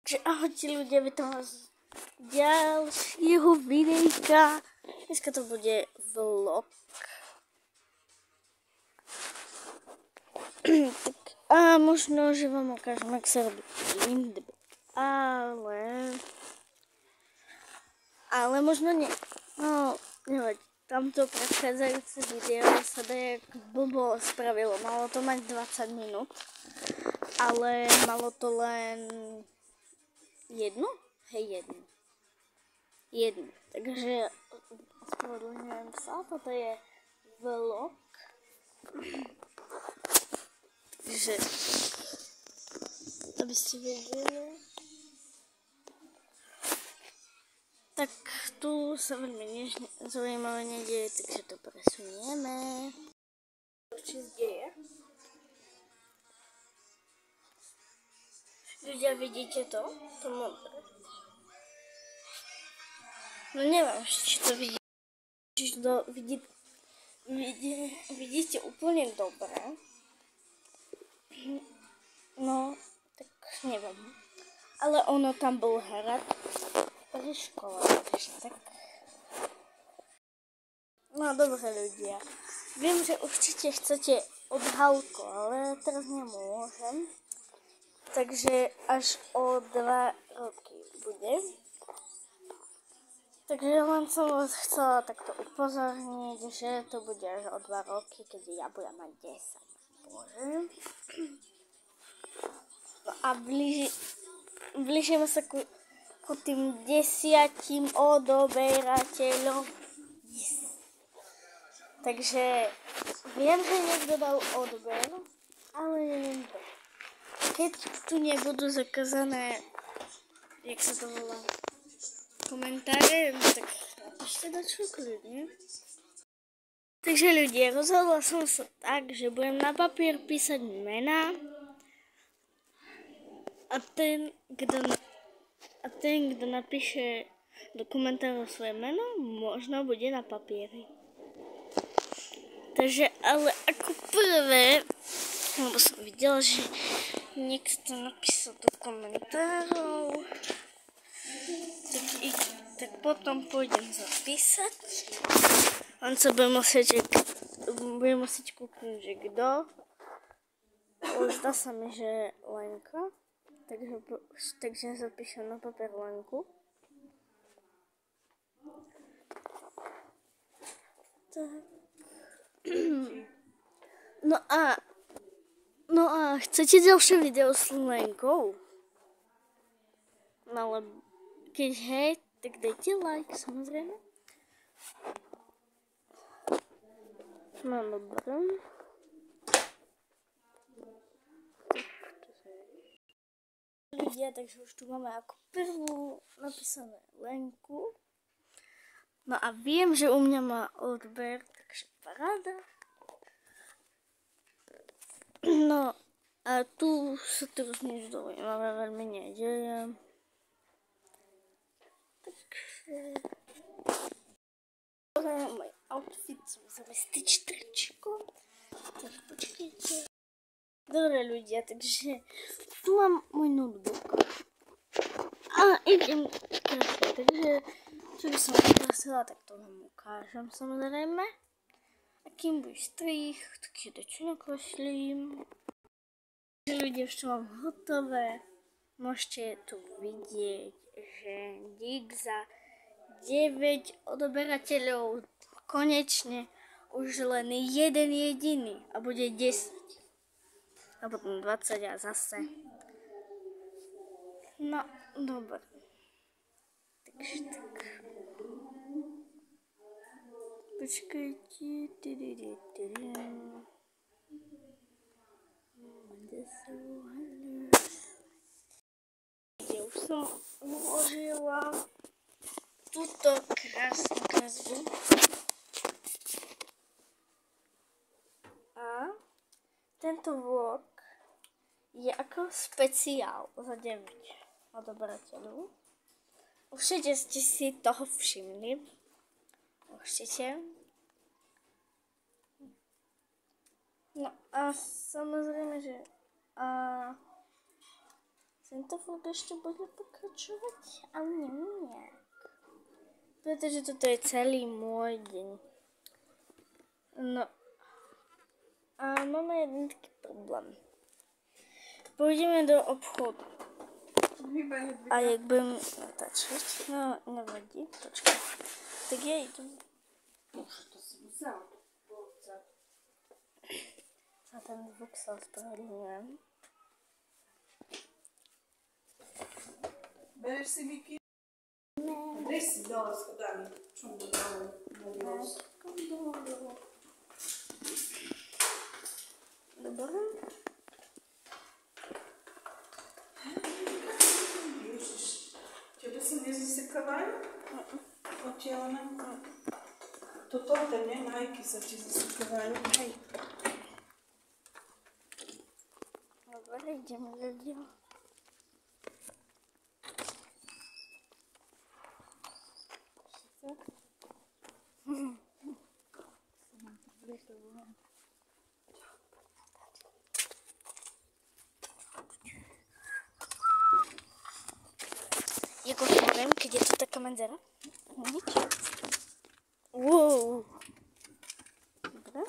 Takže ahojte ľudia, vítam vás ďalšieho videjka. Dneska to bude vlog. Tak, a možno, že vám ukážem, jak sa robí windbag. Ale možno nie. No, nevadí. Tamto predchádzajúce video sa dajak blbo spravilo. Malo to mať 20 minút, ale malo to len jednu. Takže ospravedlňujem sa, toto je vlog. Takže, aby ste vedeli. Tak tu sa veľmi zaujímavé nedieje, takže to presunieme. Čo sa deje? Ľudia, vidíte to? To modré. No neviem, či to vidíte. Či to vidíte úplne dobre. No, tak neviem. Ale ono tam bol hrad pri škole, takže tak. No dobré ľudia. Viem, že určite chcete odhalko, ale teraz nemôžem. Takže až o 2 roky bude. Takže len som vás chcela takto upozorniť, že to bude až o 2 roky, keď ja budem mať 10. Bože. No a blížime sa ku tým 10 odoberateľom. Yes. Takže viem, že niekto dal odber, ale neviem to. Keď tu nebudú zakázané, jak sa to volá, komentáre, tak napíšte dačo kľudne. Takže ľudia, rozhodla som sa tak, že budem na papier písať mená a ten, kto napíše do komentárov svoje meno, možno bude na papieri. Takže, ale ako prvé, lebo som videla, že niekto napísal do komentárov, tak potom pôjdem zapísať. On sa bude musieť kúknúť, že kto. Už dá sa mi, že Lenka. Takže zapíšem na papier Lenku. Tak. No a chcete ďalšie video s Lenkou? No ale keď hej, tak dajte like, samozrejme. No dobré. Ľudia, takže už tu máme ako prvú napísané Lenku. No a viem, že u mňa má odber, takže paráda. No a tu sa teraz nič zaujímavé veľmi nedeje. Takže môj outfit som vzala Stitch tričko. Tak počkejte. Dobre ľudia, takže tu mám môj notebook. A idem kresliť, takže čo by som nakreslila, tak to vám ukážem samozrejme. A kým bude strih, tak si dačo nakreslím. Ľudia, už to mám hotové. Môžete tu vidieť, že dík za 9 odoberateľov. Konečne už len jeden jediný a bude 10. A potom 20 a zase. No, dobre. Takže tak. Počkajte. Už som uložila túto krásnu kresbu. A tento vlog je ako speciál za 9 odoberateľov. Určite ste si toho všimli. Určite. No a samozrejme, že Tento vlog ještě bude pokračovat, ale nevím jak. Protože toto je celý můj den. No a máme jeden taký problém. Půjdeme do obchodu. A jak budeme natáčet? No, nevadí, počkej. Tak já jdu. Už to si vzal. A ten zvuk se ospravedlňuje. Bereš si Vicky? Dej si dole schodami. Čo mu dole? Dobré? Ježiš, tebe sa nezasekávajú? Odtiaľ nám. Toto nie, majky sa ti zasekávajú. Hej. Dobre, ideme ľudia. Jako nevím, keď je to taká medzera. Nič. Wow. Dobre.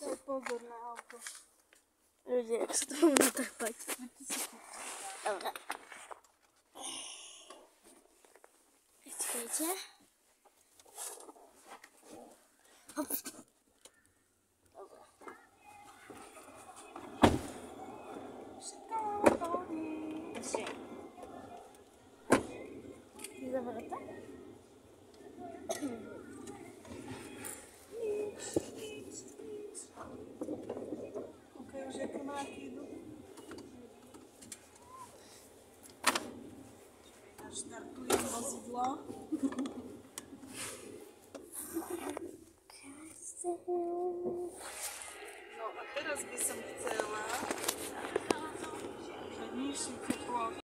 Daj pozor na auto. Ľudia, jak sa to mám natrpať. Dobre. Počkejte. Hop. Dobre. Tři. Zavřete? Koukaj, už jaké mláky jdu. Naštartujem vozidlo. No a teraz by som chcela nižší teplot.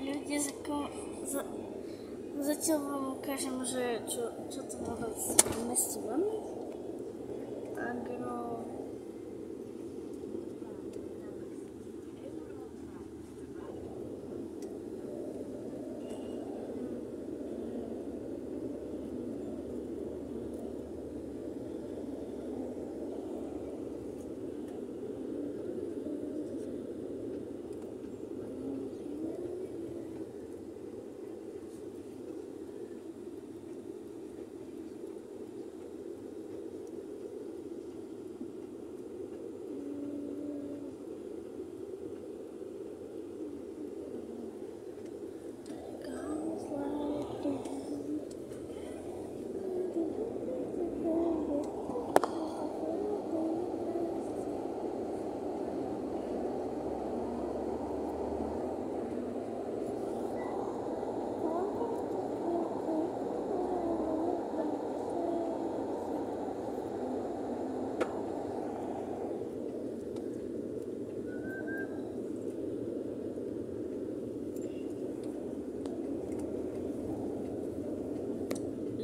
Ľudia, zatiaľ vám ukážem, že čo to vôbec zmestím. Agro...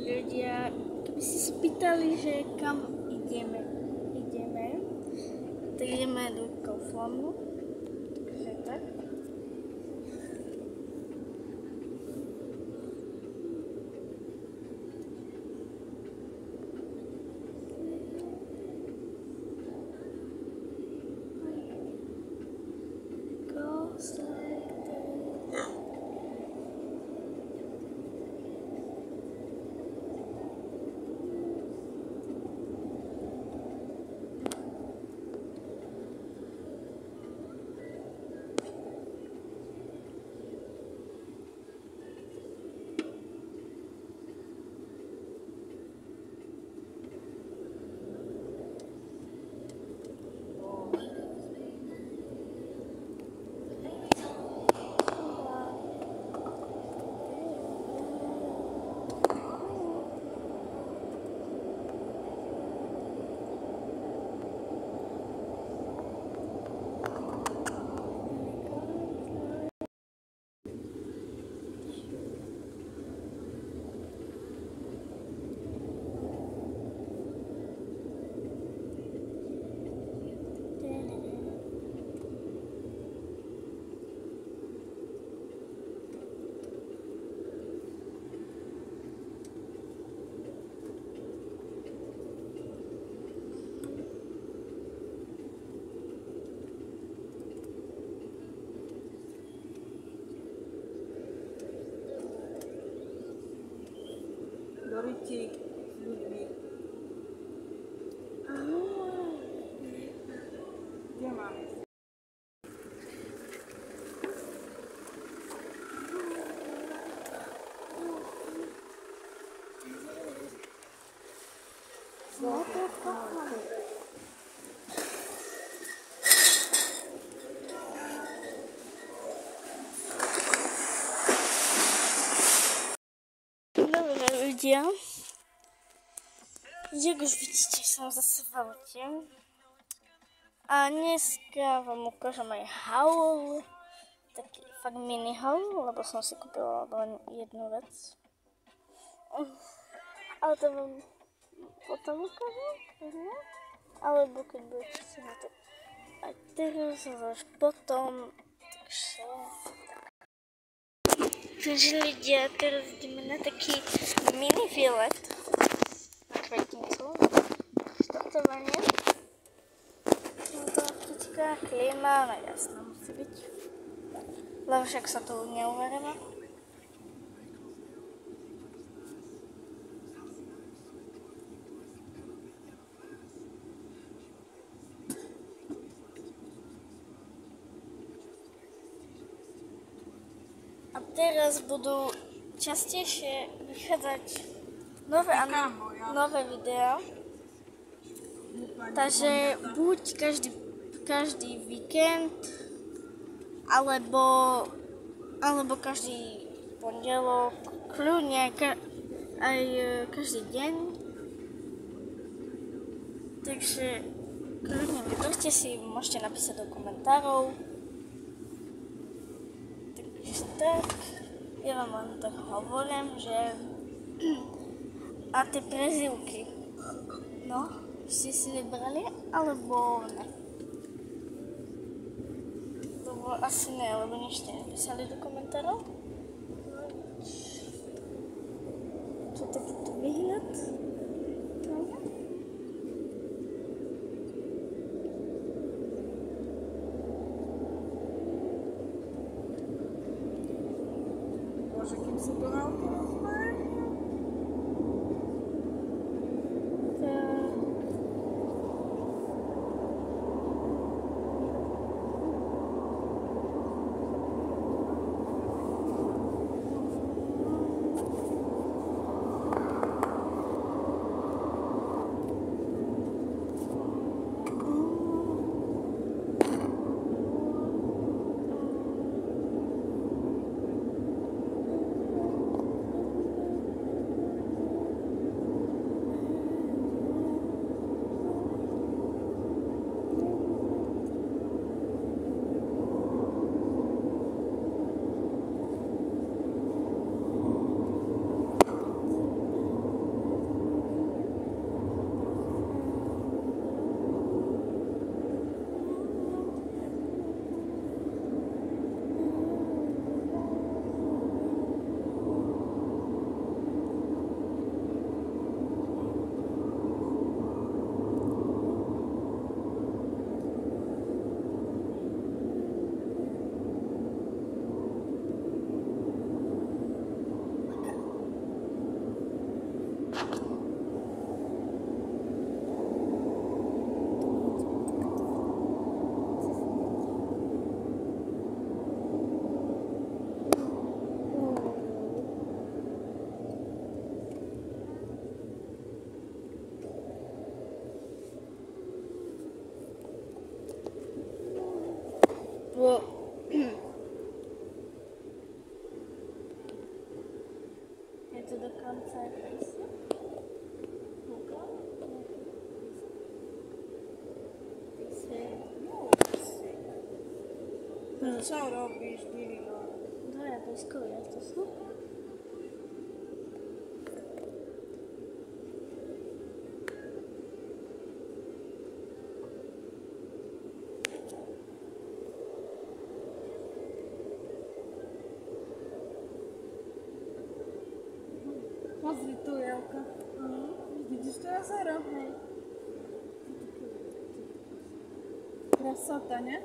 Ľudia, keby si spýtali, že kam ideme, tak ideme do Kauflandu, takže tak. rytík s ľuďmi. Kde mám ísť? Dobre ľudia, jak už vidíte, som zase v aute a dneska vám ukážem aj haul, taký fakt mini haul, lebo som si kúpila len jednu vec, ale to vám potom ukážem, alebo keď budete si na to aj teraz, až potom, takže ľudia, teraz ideme na taký mini výlet na Kvetnicu, štartovanie. No to vtička, klíma, no jasná musí byť, lebo však sa tu neuveríme. A teraz budú častejšie vychádzať nové videá. Takže buď každý víkend, alebo každý pondelok, kľudne aj každý deň. Takže kľudne vyberte si, môžete napísať do komentárov. Tak, ja vám len tak hovorím, že a tie prezývky, no, ste si vybrali, alebo ne? Lebo asi ne, lebo nič ste nepísali do komentárov. Tu takýto výhľad. Bože, kým sa to auto rozbehne. Je to do konca krásne. Čo robíš, Dilino? Dvaja pejskovia, to sú? Pozri tu, Jelka. Vidíš to jezero? Hej. Krasota, ne?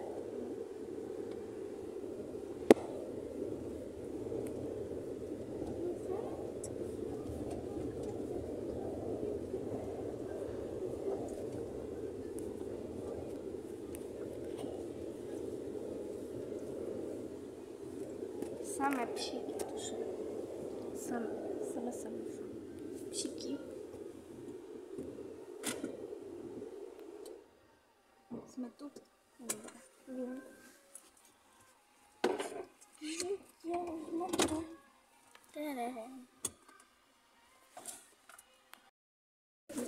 Same psíky tu sú. Same psíky. Sme tu. Dobre, viem. Ja už mám to. Terén.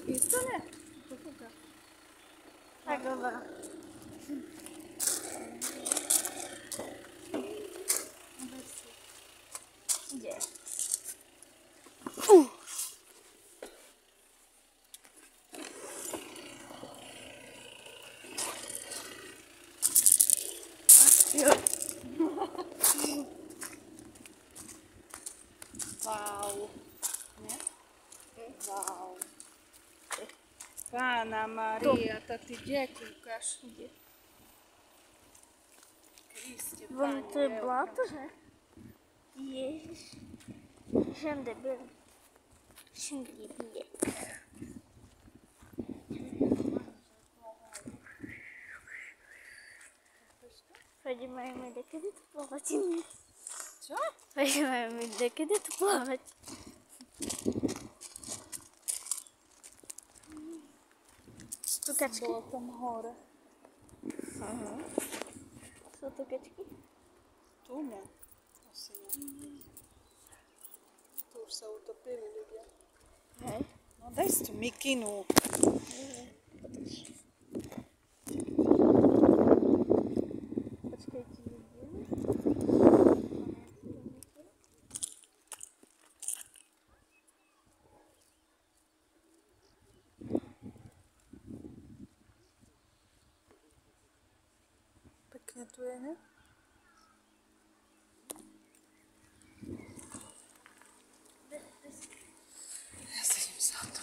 Isto ne? Pokúka. Tak dobre. Ide. Wow. Nie? Wow. Pána Maria, tak ty kde kúkaš? Ide. Kriste, Vôbec to je Pane, bláto, že? Ježiš. Všade byl. Všade byl. Chodíme mi dekedy tu plávať. Čo? Chodíme mi dekedy tu plávať. Tukačky. Bolo tam hore. Sú tukačky? Tu ne. Asi ne. Tu už sa utopili ľudia. Hej. No daj si tu mikinu. Počkajte, vidím. Pekne tu je, ne? Ja sedím sa tu.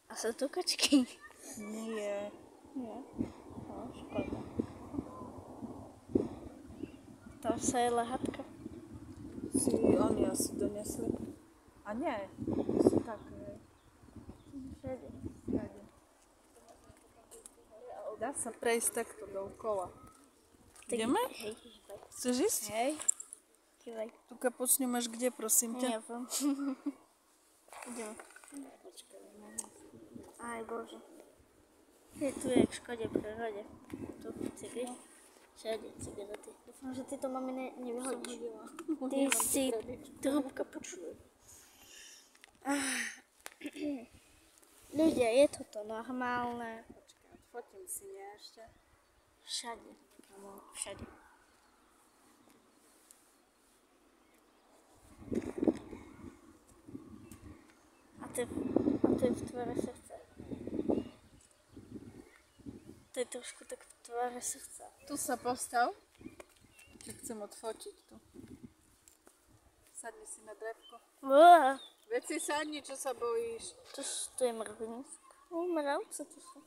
A sú tukačky? Nie. Nie. No, škoda. Tam sa je lehatka. Si oni asi donesli. A nie. Si tak. Všade. Dá sa prejsť takto dookola. Tak Ideme? hej, hýbaj. Chceš ísť? Hej. Hýbaj. Tu kapucňu máš kde, prosím ťa? Neviem. Ideme. Aj Bože. Je tu je k škode prírode. Tu cigry. Všade cigarety. Dúfam, že ty to mami nevyhodíš. Ty si trúbka, počuj. Ľudia, je toto normálne? Počkaj, fotím si, nie ešte? Všade. Všade. A to je v tvare srdca. To je trošku tak v tvare srdca. Tu sa postav. Ja chcem odfotiť tu. Sadni si na drevko. Uá, Veď si sadni, čo sa bojíš. to je mravenisko. Mravce to sú.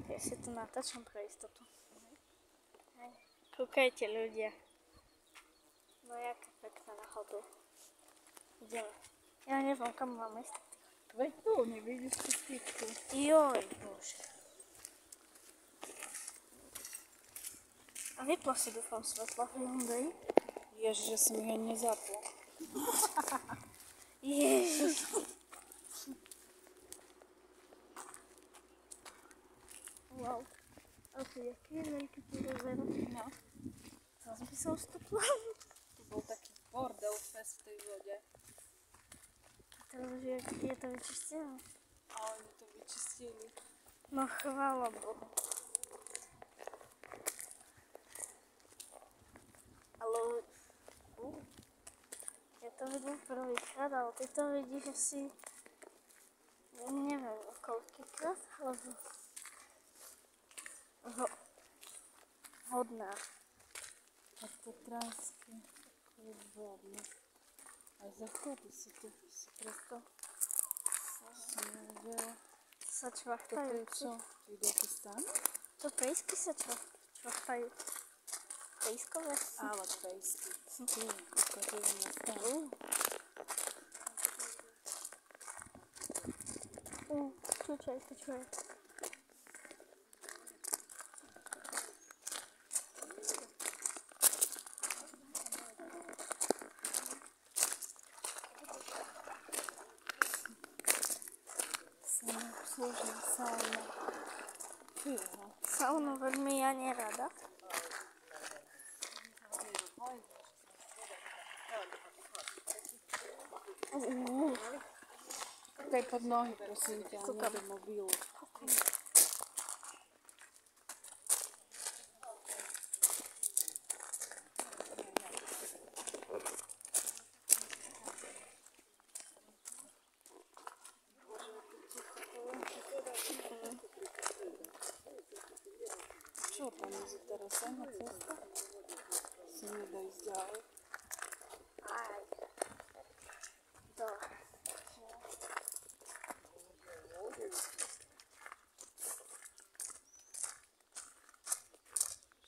Ja si to natáčam pre istotu. Hej. Kúkajte ľudia. No jaká pekná náhoda. Ideme. Ja neviem, kam máme ísť. Veď tu, nevidíš tú skýtku. Joj, Bože. A vyplo si dúfam svetlo v Hyundai. Ježiš, že som ho nezapol. Ježiš. Wow. A to jaký je veľký pyrozero. No. Zas by som vstúpila. Tu bol taký bordel fest v tej vode. A teraz už je to vyčistené. A oni to vyčistili. No chvála Bohu. Ale ja to vidím prvýkrát, ale ty to vidíš asi neviem o koľkýkrát, alebo hodná. A Tatranské, ako je vodné. Aj zachody si tu, si predstav. Som nevedela. Sa Toto čvachtajú. je čo? To ide aký stan? To pejsky sa čvachajú. Pejskové. Áno, pejsky. Počkaj. Slúžim sauna. Saunu veľmi ja nerada. Kúkaj pod nohy, prosím ťa, nie do mobilu. Čo tam je teraz sama cesta? Si nedá ísť ďalej. Aj. Dobre.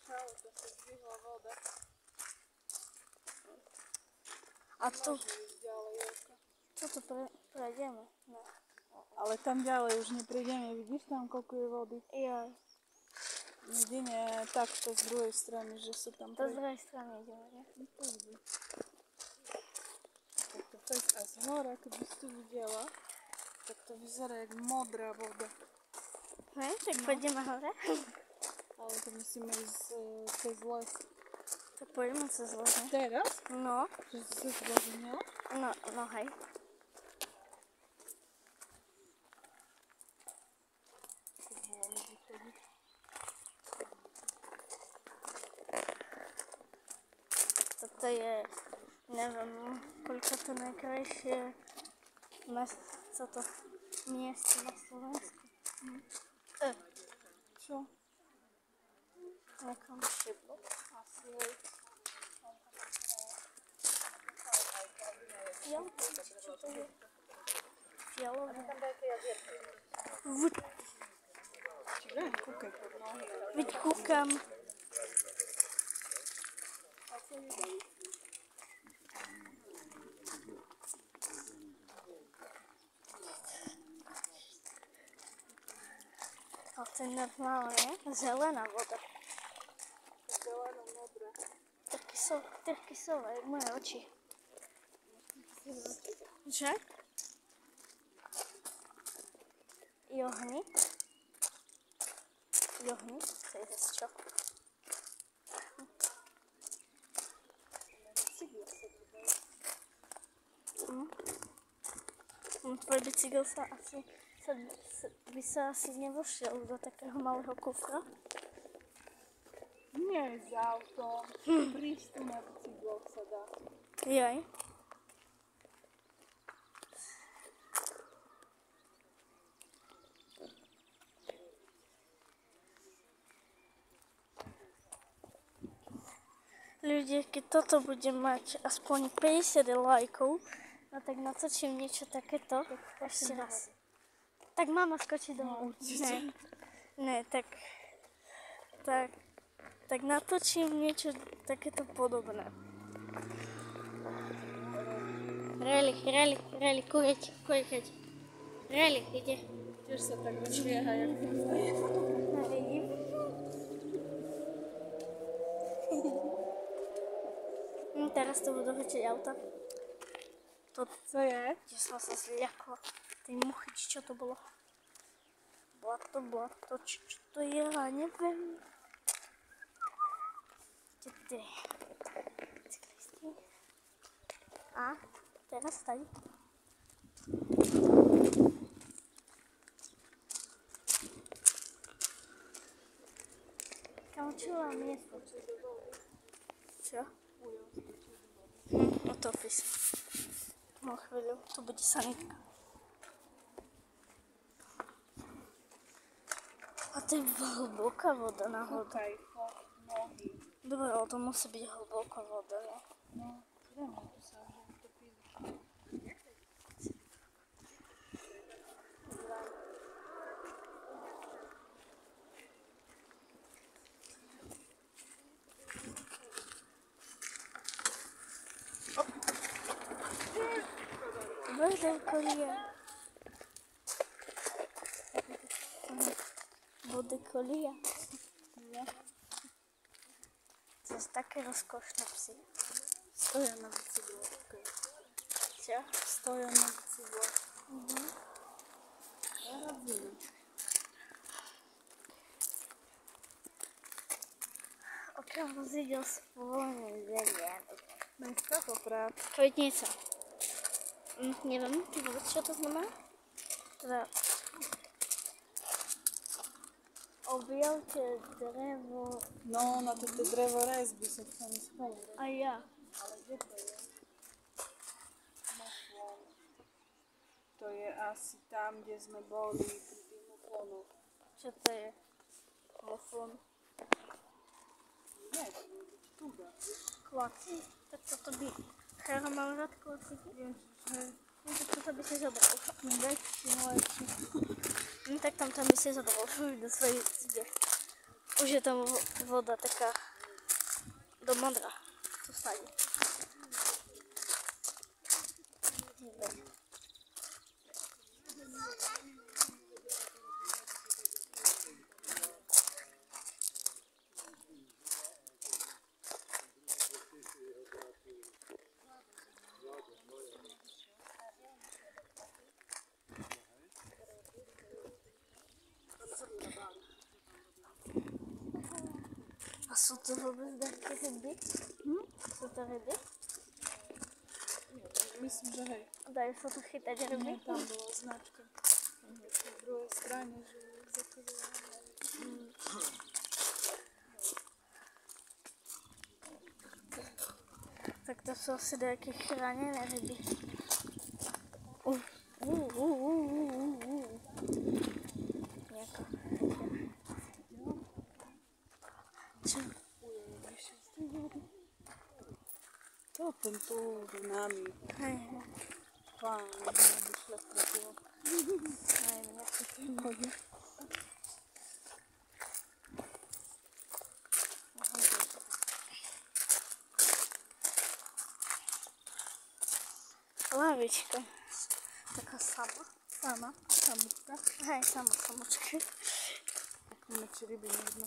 To sa zdvihla voda. A tu, Ísť ďalej, Jolka. toto prejdeme. No. Ale tam ďalej už neprídeme, vidíš tam koľko je vody? Jaj, Jedine takto z druhej strany, že sú tam do druhej strany ideme, nie? Takto fakt a z hora, keby si tu videla, tak to vyzerá jak modrá voda. Hej, tak pôjdeme hore. Ale to musíme ísť cez les. Tak pôjdeme cez les, ne? Teraz? No, Že si sa zloženila? no hej. Toto je, neviem, koľko to najkrajšie miesto na Slovensku. Čo? Nekam šiblo. Asi hej. Fialky, čo to je? Fialové. Čiže kúkaj pod nohy. Veď kúkam. A to je normálne zelená voda. Zeleno-modrá. Trkysová, jak moje oči. Že? Johni, to je zase čo? Tvoj bicykel by sa asi nevošiel do takého malého kufra. Nie z autom. Prísť tu na bicykloch sa dá. Jaj. Ľudia, keď toto bude mať aspoň 50 lajkov, no tak natočím niečo takéto. Ešte raz. Tak mama skočí dolu. Ne, tak natočím niečo takéto podobné. Rally, kúreť. Rally, ide. Tiež sa tak rozbieha, jak Vidím. Teraz to budú hočiť auta. Co je? Kde som sa zľakla. Tej muchy, či čo to bolo? Blato, čo to je, ja neviem. Kde? Cyklisti. A teraz tady. Kaučová miesto. Čo? Od office. No chvíľu, tu bude sanitka. A to je hlboká voda náhodou. Kúkaj pod nohy. Dobre, ale to musí byť hlboká voda, ne? No, ideme tu sa, že to píli. tvrdé kolie. Bude kolia. Ja. To jest takie rozkoszne psy. Stoja na bicyklu. Co? Stoja na bicyklu. Ja robimy. Okrem rozwiedział swoją ziemię. Męska poprawka. Kwietnica. Nie wiem, czy wobec co to znamená? Teda objal cię drewo. No, na to drevo rezby sa tam spolu. A ja. Ale kde to je? Muflon. To je asi tam, kde sme boli pri tých muflonoch. Čo to je? Muflon. Nie, to bude byť tuga. Klaci. Tak toto by... Chára mám rád klaciky. No tak toto by si zobral. Čím väčší, lepší. No tak tam by si zobral do svojej zde. Už je tam voda taká do modra. To sadí. A sú to vôbec také ryby? Sú to ryby? Myslím, že hej. Dajú sa tu chytať ryby? Nie, tam bola značka. Na druhej strane, že zakazovali. Tak to sú asi nejaké chránené ryby. Nejaká. Čo? To ten tu nami. Hej, Pán, aby šla stretilo. hej, nejaké vody. Lavička. Taká sama. Samutka. Hej, samočka. Ako či ryby možno.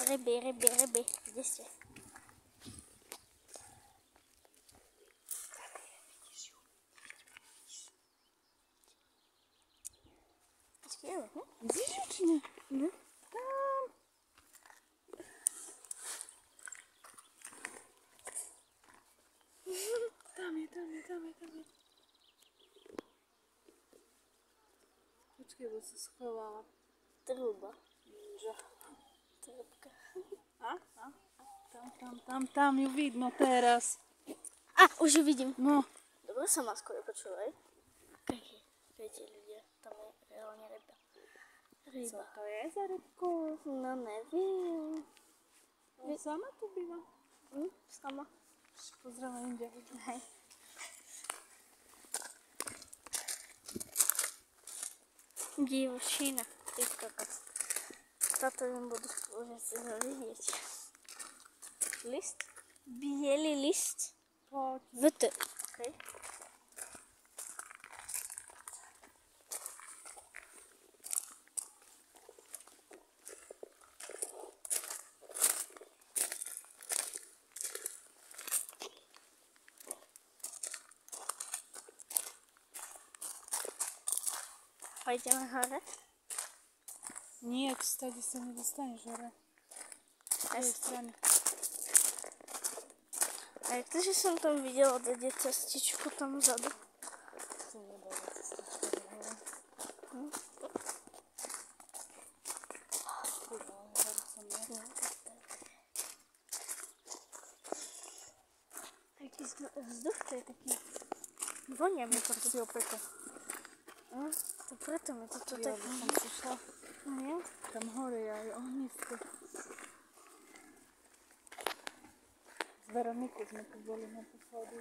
Ryby. Kde ste? Vidíš ju, či nie? No. Tam je. Počkej, bo sa schovala. Truba. Že. Trubka. Tam ju vidno teraz. A, už ju vidím. No. Dobre sa ma skoro počúvaj. Viete ľudia, tam je reálne ryba. Co to je za rybku? No neviem. Sama tu býva. Sama. Pozrieme inde. Hej. Divočina. Ty kokos. Táto len budú už si ho vidieť. List? Bielý list. Poď. VT. Okay. Pôjdeme hore? Nie, stade sa nedostaneš hore. Z tej strany. A jak to, že som tam videla dať cestičku tam vzadu? To nebola cestička do hore. Kurva, hore som je. Taký vzduch, to je taký... Vonia mi to Si opeka. To preto mi to tu Ja tak... by som si šla. Nie? Tam hore je aj ohnisko. Z Veronikou sme tu boli na pochode.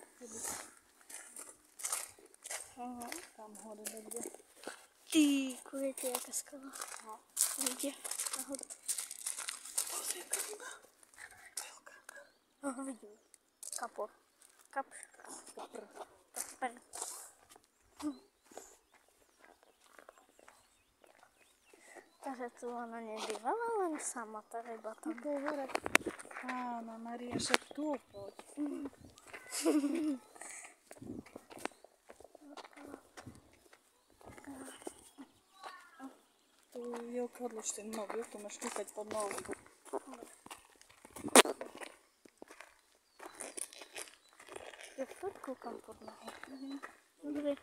Tam hore niekde. Ty, kujete, jaká skala. Kde? Nahoru. Pozrieka ryba. Aha, vidím. Kapor. Kapr. Kapr. Kapr. A že tu ona nebývala len sama, tá ryba tam. To hore. Áno, Maria, však tu poď. Tu Jelka, odlož ten mobil, tu máš kúkať pod nohu. Ja furt kúkam pod nohu. Dobre.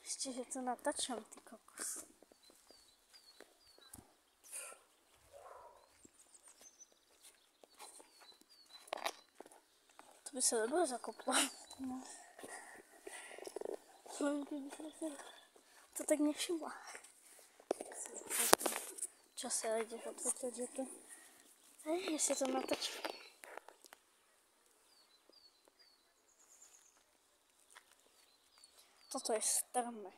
Ešte, že to natáčam, ty kokos. To by sa dobre zakoplo. No. Len keby som sa to tak nevšimla. Čo sa ide Toto, že to? Hej, ešte to natáčam. Toto je strmé.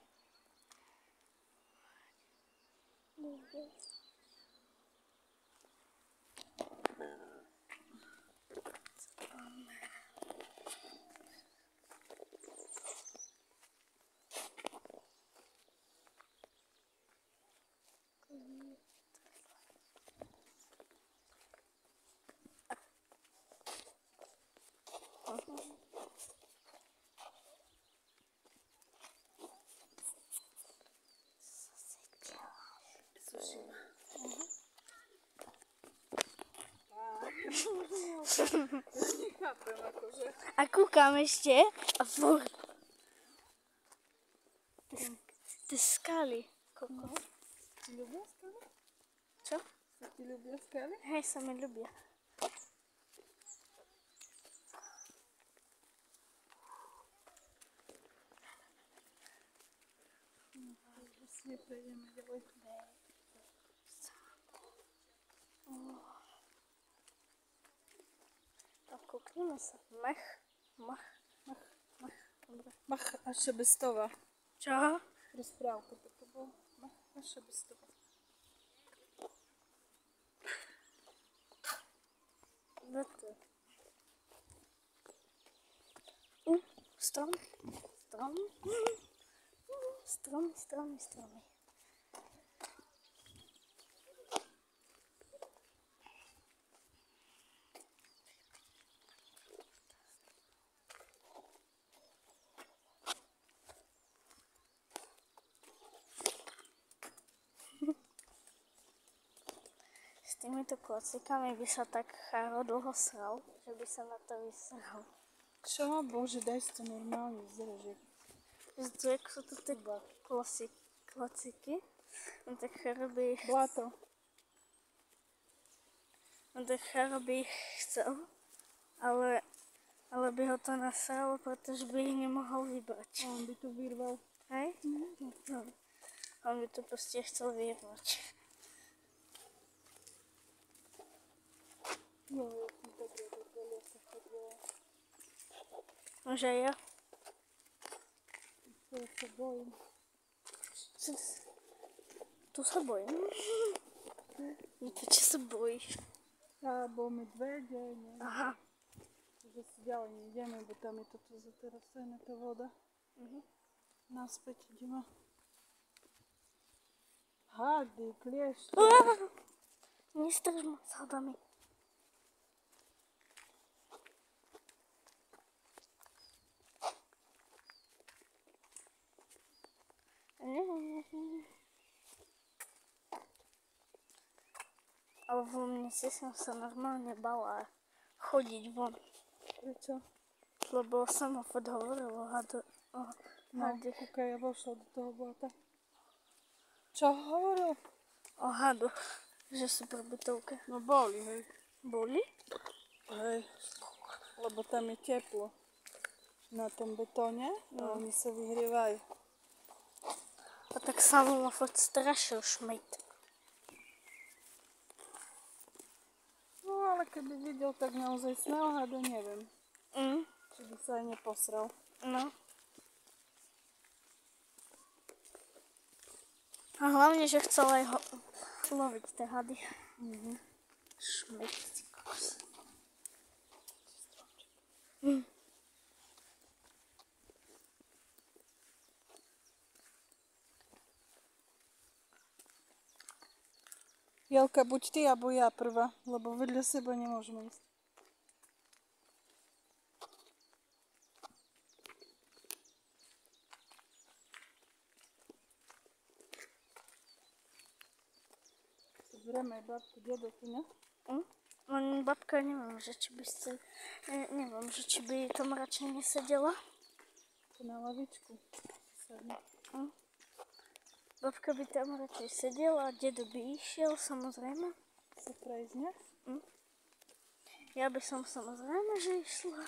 Nechápem, akože. A kúkam ešte a furt. Tie skaly. Koko. Ti ľubia skaly? Čo? Ti ľubia skaly? Hej, sa mi ľubia. Vlastne prejdeme ďalej. A kúkneme sa. Mach. Dobre. Mach a Šebestová. Čo? Rozprávka to bolo. Mach a Šebestová. Dobre. Strom. Stromy. S týmito klocikami by sa tak cháro dlho sral, že by sa na to vysral. Čo? Bože, daj si to normálne zrežiť. Jak sú to tie klociky, on tak cháro by ich... Blato. On tak cháro by ich chcel, ale by ho to nasralo, pretože by ich nemohol vybrať. A on by to vyrval. Hej? No. On by to proste chcel vyrvať. No, ja som dobre, ja sa chodila. Môže aj ja? To ja sa bojím. Tu sa bojím. Prečo sa bojíš? Bo medvede, ne? Aha. Že si ďalej nejdeme, bo tam je toto zaterasené, tá voda. Naspäť ideme. Hady, kliešte. Nestrž ma s hadami. Ale vo mne som sa normálne bala chodiť von. Prečo? Lebo sama furt hovoril o hadech. No, kúkaj, ja vošla do toho blata. Čo hovoril? O hadoch, že sú pri bytovke. No boli, hej. Boli? Hej, lebo tam je teplo. Na tom betóne a oni sa vyhrievajú. A tak samo ma furt strašil šmejt. No ale keby videl tak naozaj sného hada, neviem. Či by sa aj neposral. No. A hlavne, že chcel aj loviť tie hady. Šmejci kokos. Jelka, buď ty, alebo ja prvá, lebo vedľa seba nemôžeme ísť. Zberieme aj babku, dedo, ty ne? Babka neviem, že či by či by tam radšej nesedela. To na lavičku. Sadne. Babka by tam radšej sedela, dedo by išiel, samozrejme. Sa prejsť, ne? Ja by som samozrejme, že išla.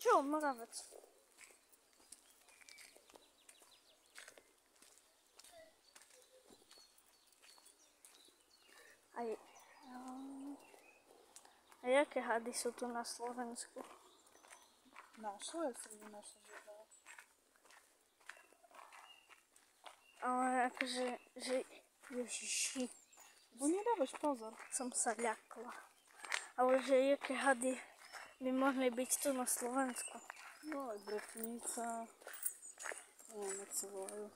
Čo, Moravec? A jaké hady sú tu na Slovensku? Našla, ja som nenašla žiadala. Ale akože, ježiši, Bo nedávaš pozor. som sa ľakla. Ale že jaké hady by mohli byť tu na Slovensku? No aj bretnica. Neviem, jak sa volajú.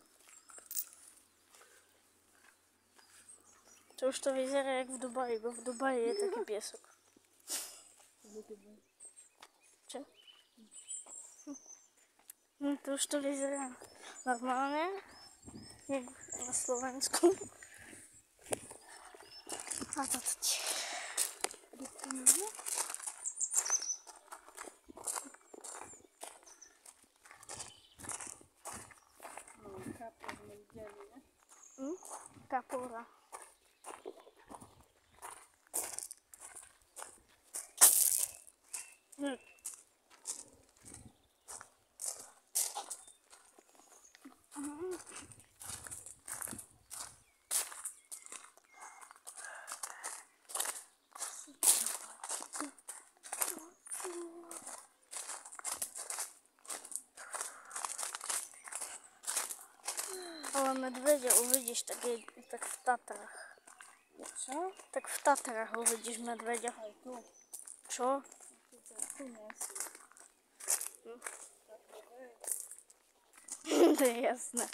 To už to vyzerá jak v Dubaji, bo v Dubaji je taký piesok. Čo? To už to vyzerá normálne, jak na Slovensku. A toto tiež. No, kapra sme videli, ne? Kapura. Ale medveďa uvidíš tak v Tatrách. Čo? Tak v Tatrách uvidíš medveďa. Aj tu. Čo? Tu nie sú. To je jasné.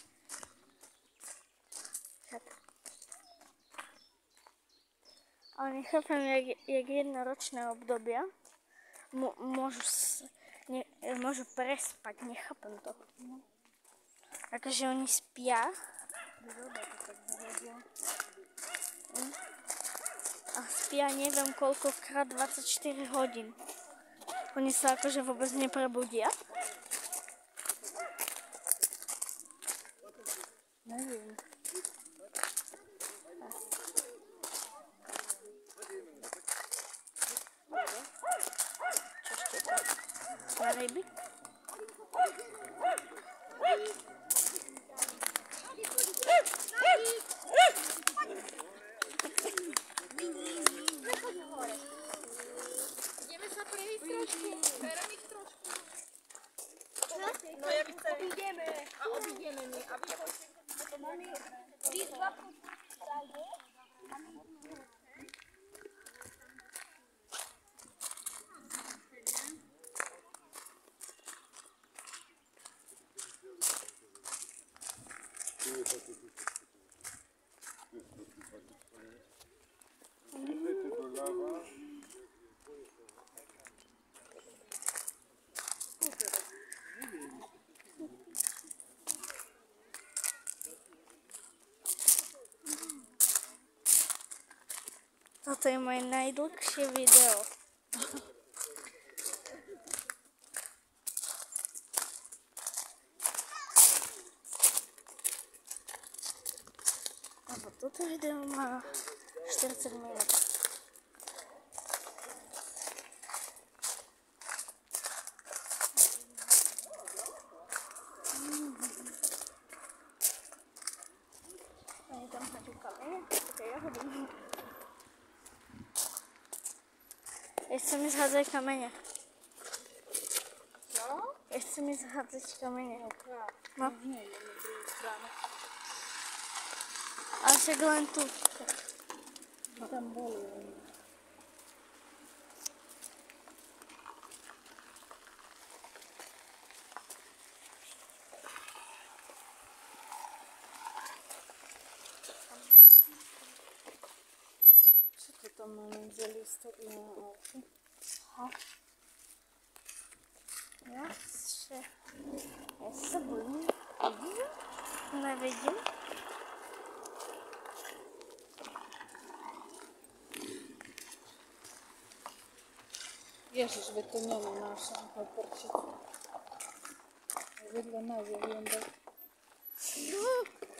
Ale nechápem, jak jednoročné obdobia môžu prespať. Nechápem to. Akože oni spia. A spia neviem koľkokrát 24 hodín. Oni sa akože vôbec neprebudia. Neviem. Čo ešte to? Na ryby? Ideme sa prejsť trošku, berem ich trošku. No ja chcem. Obídeme. A obídeme my. A vy máme 3-2 Toto je moje najdlhšie video. Lebo toto video má 40 minút. Oni tam háču kamene, také jahody. Ešte mi zhádzajú kamene. Čo? Ešte si mi zhádzať kamene. No tak, No. už nie je na druhú stranu. Ale však len tu. Tam boli oni. Čo to tam máme za listok na auto? Aha. Ja sa bojím. Nevidím. Ježiš, veď to nie je naša paprčica. Vedľa nás je Hyundai.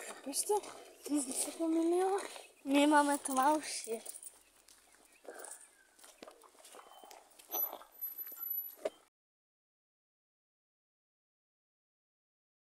Chápeš to? Som sa pomýlila. My máme tmavšie.